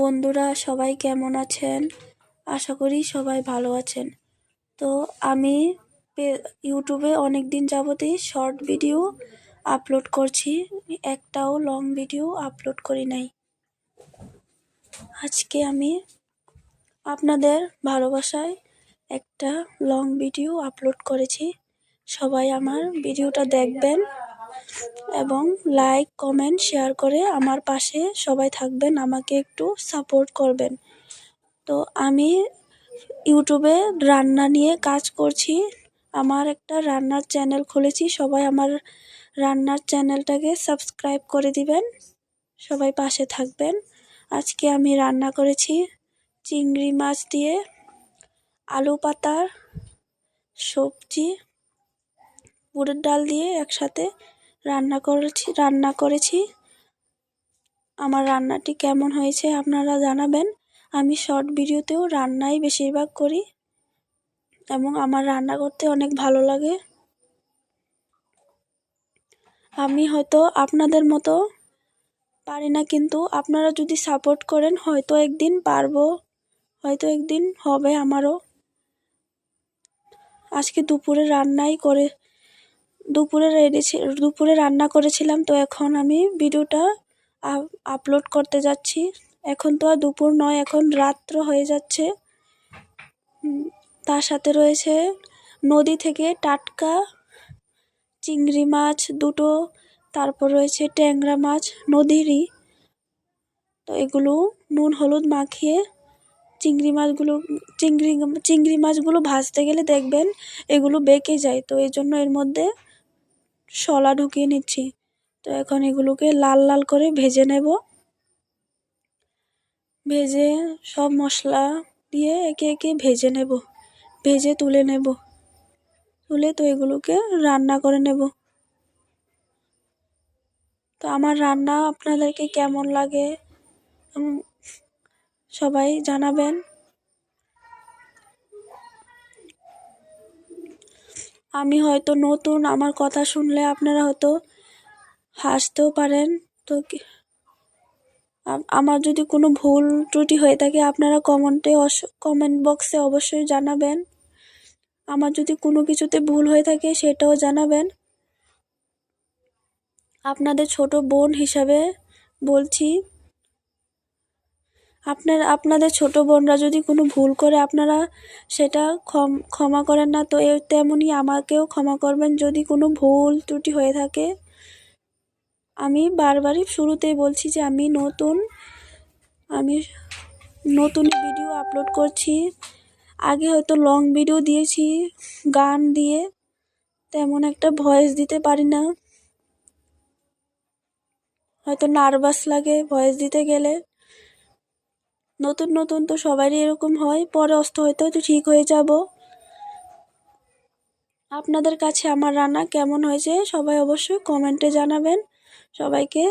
বন্ধুরা সবাই কেমন আছেন? আশা করি সবাই ভালো আছেন। তো আমি ইউটিউবে অনেক দিন যাবতই শর্ট ভিডিও আপলোড করছি, একটাও লং ভিডিও আপলোড করি নাই। আজকে আমি আপনাদের ভালোবাসায় একটা লং ভিডিও আপলোড করেছি। সবাই আমার ভিডিওটা দেখবেন এবং লাইক কমেন্ট শেয়ার করে আমার পাশে সবাই থাকবেন, আমাকে একটু সাপোর্ট করবেন। তো আমি ইউটিউবে রান্না নিয়ে কাজ করছি, আমার একটা রান্নার চ্যানেল খুলেছি। সবাই আমার রান্নার চ্যানেলটাকে সাবস্ক্রাইব করে দিবেন, সবাই পাশে থাকবেন। আজকে আমি রান্না করেছি চিংড়ি মাছ দিয়ে আলু পাতার সবজি, উড়ের ডাল দিয়ে একসাথে রান্না করেছি। আমার রান্নাটি কেমন হয়েছে আপনারা জানাবেন। আমি শর্ট ভিডিওতেও রান্নাই বেশিরভাগ করি এবং আমার রান্না করতে অনেক ভালো লাগে। আমি হয়তো আপনাদের মতো পারি না, কিন্তু আপনারা যদি সাপোর্ট করেন হয়তো একদিন পারবো, হয়তো একদিন হবে আমারও। আজকে দুপুরে রান্না করেছিলাম, তো এখন আমি ভিডিওটা আপলোড করতে যাচ্ছি। এখন তো আর দুপুর নয়, এখন রাত্র হয়ে যাচ্ছে। তার সাথে রয়েছে নদী থেকে টাটকা চিংড়ি মাছ দুটো, তারপর রয়েছে ট্যাংরা মাছ নদীরই। তো এগুলো নুন হলুদ মাখিয়ে চিংড়ি মাছগুলো ভাজতে গেলে দেখবেন এগুলো বেঁকে যায়, তো এই জন্য এর মধ্যে শলা ঢুকিয়ে নিচ্ছি। তো এখন এগুলোকে লাল লাল করে ভেজে নেব। ভেজে সব মশলা দিয়ে একে একে ভেজে তুলে তো এগুলোকে রান্না করে নেব। তো আমার রান্না আপনাদেরকে কেমন লাগে সবাই জানাবেন। আমি হয়তো নতুন, আমার কথা শুনলে আপনারা হয়তো হাসতেও পারেন। তো আমার যদি কোনো ভুল ত্রুটি হয়ে থাকে আপনারা কমেন্ট বক্সে অবশ্যই জানাবেন। আমার যদি কোনো কিছুতে ভুল হয়ে থাকে সেটাও জানাবেন। আপনাদের ছোট বোন হিসাবে বলছি, আপনাদের ছোট বোনরা যদি কোনো ভুল করে আপনারা সেটা ক্ষমা করেন না, তো তেমনি আমাকেও ক্ষমা করবেন যদি কোনো ভুল ত্রুটি হয়ে থাকে। আমি বারবারই শুরুতেই বলছি যে আমি নতুন ভিডিও আপলোড করছি। আগে হয়তো লং ভিডিও দিয়েছি গান দিয়ে, তেমন একটা ভয়েস দিতে পারি না, হয়তো নার্ভাস লাগে ভয়েস দিতে গেলে। নতুন তো সবারই এরকম হয়, পরে হয়তো ঠিক হয়ে যাব। আপনাদের কাছে আমার রান্না কেমন হয়েছে সবাই অবশ্যই কমেন্টে জানাবেন। সবাইকে